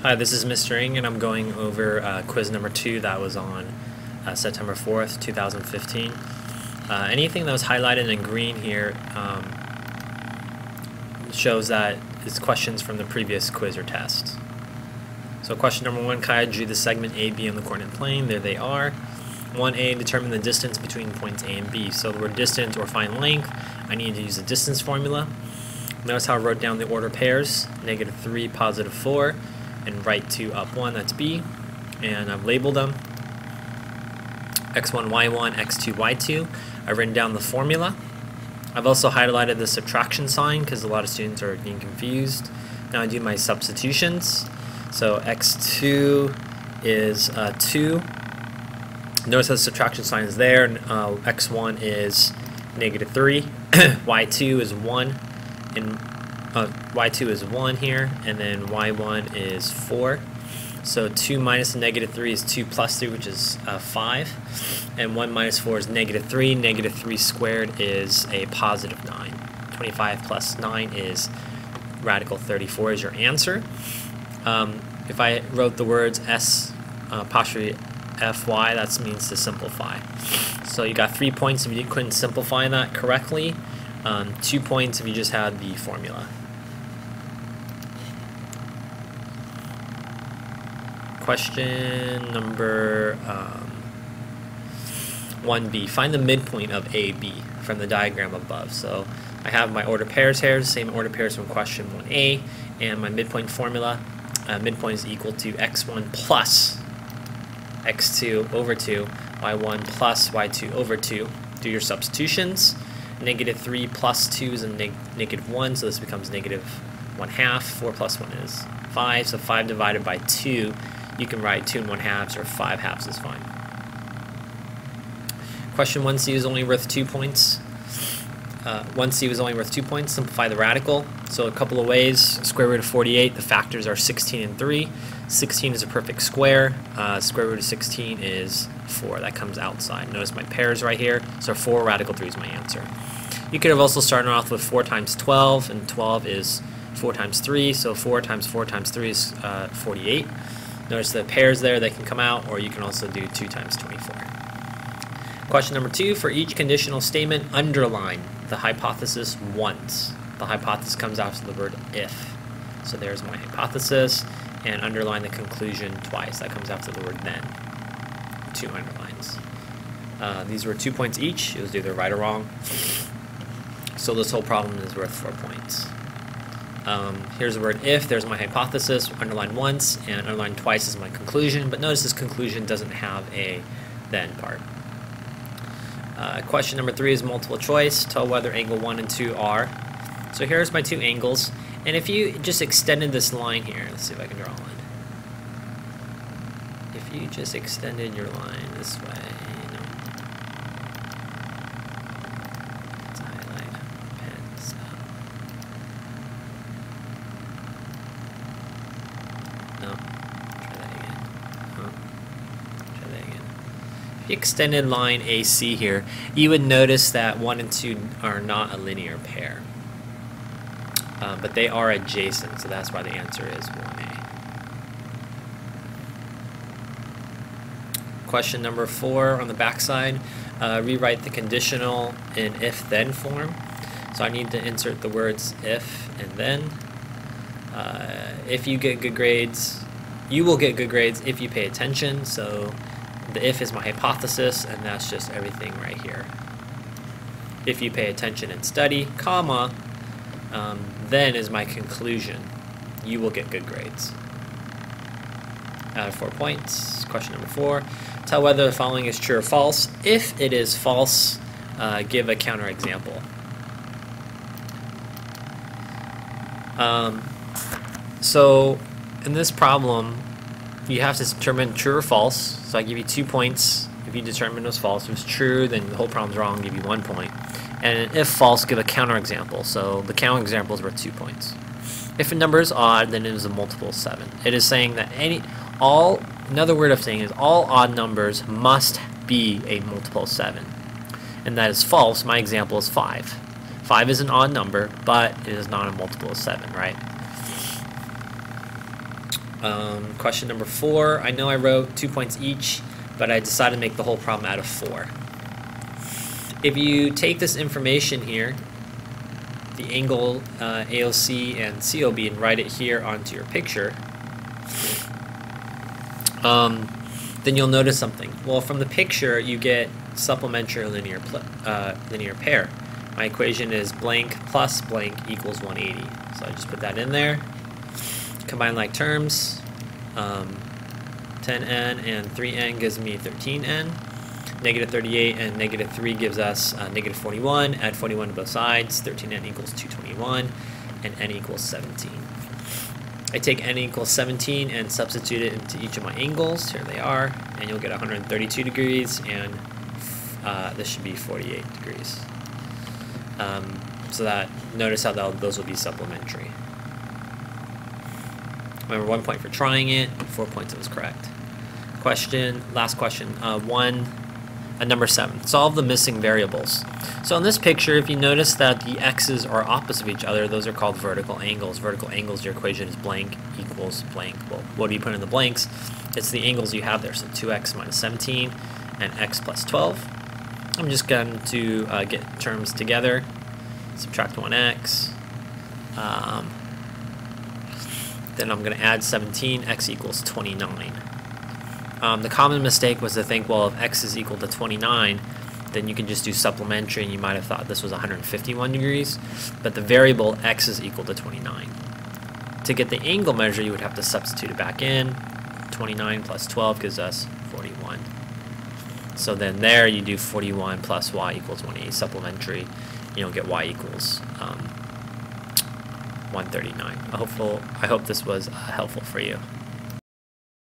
Hi, this is Mr. Ng, and I'm going over quiz number 2 that was on September 4th, 2015. Anything that was highlighted in green here shows that it's questions from the previous quiz or test. So question number 1, Kaya drew the segment AB on the coordinate plane. There they are. 1A, determine the distance between points A and B. So the word distance or find length, I need to use the distance formula. Notice how I wrote down the order pairs, -3, +4. And right 2 up 1, that's B, and I've labeled them x1 y1 x2 y2. I've written down the formula. I've also highlighted the subtraction sign because a lot of students are getting confused. Now I do my substitutions. So x2 is 2. Notice how the subtraction sign is there, and x1 is -3, y2 is 1, and y2 is 1 here, and then y1 is 4. So 2 minus the -3 is 2 plus 3, which is 5. And 1 minus 4 is -3. -3 squared is a +9. 25 plus 9 is radical 34 is your answer. If I wrote the words S apostrophe FY, that means to simplify. So you got 3 points if you couldn't simplify that correctly. 2 points if you just had the formula. Question number 1B. Find the midpoint of AB from the diagram above. So I have my order pairs here, same order pairs from question 1A, and my midpoint formula. Midpoint is equal to x1 plus x2 over 2, y1 plus y2 over 2. Do your substitutions. -3 plus 2 is a -1, so this becomes -1/2. 4 plus 1 is 5, so 5 divided by 2, you can write 2 1/2 or 5/2 is fine. Question 1C is only worth 2 points. 1C was only worth 2 points. Simplify the radical. So a couple of ways. Square root of 48, the factors are 16 and 3. 16 is a perfect square. Square root of 16 is 4. That comes outside. Notice my pairs right here. So 4 radical 3 is my answer. You could have also started off with 4 times 12, and 12 is 4 times 3. So 4 times 4 times 3 is 48. Notice the pairs there, they can come out, or you can also do 2 times 24. Question number 2, for each conditional statement, underline the hypothesis once. The hypothesis comes after the word if. So there's my hypothesis, and underline the conclusion twice. That comes after the word then. 2 underlines. These were 2 points each. It was either right or wrong. So this whole problem is worth 4 points. Here's the word if, there's my hypothesis, underline once, and underline twice is my conclusion, but notice this conclusion doesn't have a then part. Question number 3 is multiple choice. Tell whether angle 1 and 2 are. So here's my 2 angles, and if you just extended this line here, let's see if I can draw one. If you just extended your line this way, If you extended line AC here, you would notice that 1 and 2 are not a linear pair. But they are adjacent, so that's why the answer is 1A. Question number 4 on the back side, rewrite the conditional in if-then form. So I need to insert the words if and then. If you get good grades, you will get good grades if you pay attention. So the if is my hypothesis, and that's just everything right here. If you pay attention and study, comma, then is my conclusion. You will get good grades. 4 points. Question number 4. Tell whether the following is true or false. If it is false, give a counterexample. So in this problem, you have to determine true or false. So I give you 2 points if you determine it was false. If it was true, then the whole problem's wrong, I'll give you 1 point. And if false, give a counterexample. So the counterexample is worth 2 points. If a number is odd, then it is a multiple of 7. It is saying that another word of saying is all odd numbers must be a multiple of 7. And that is false. My example is 5. 5 is an odd number, but it is not a multiple of 7, right? Question number 4. I know I wrote 2 points each, but I decided to make the whole problem out of 4. If you take this information here, the angle AOC and COB, and write it here onto your picture, then you'll notice something. Well, from the picture, you get supplementary linear pair. My equation is blank plus blank equals 180. So I just put that in there. Combine like terms. 10n and 3n gives me 13n. Negative 38 and negative 3 gives us negative 41. Add 41 to both sides. 13n equals 221, and n equals 17. I take n equals 17 and substitute it into each of my angles. Here they are, and you'll get 132 degrees, and this should be 48 degrees. So that, notice how those will be supplementary. Remember, 1 point for trying it, 4 points it was correct. Last question, number 7. Solve the missing variables. So in this picture, if you notice that the x's are opposite of each other, those are called vertical angles. Vertical angles, your equation is blank equals blank. Well, what do you put in the blanks? It's the angles you have there, so 2x minus 17 and x plus 12. I'm just going to get terms together, subtract 1x, then I'm going to add 17, x equals 29. The common mistake was to think, well, if x is equal to 29, then you can just do supplementary, and you might have thought this was 151 degrees, but the variable x is equal to 29. To get the angle measure, you would have to substitute it back in. 29 plus 12 gives us 41. So then there you do 41 plus y equals 180, supplementary, you'll get y equals 139. I hope this was helpful for you.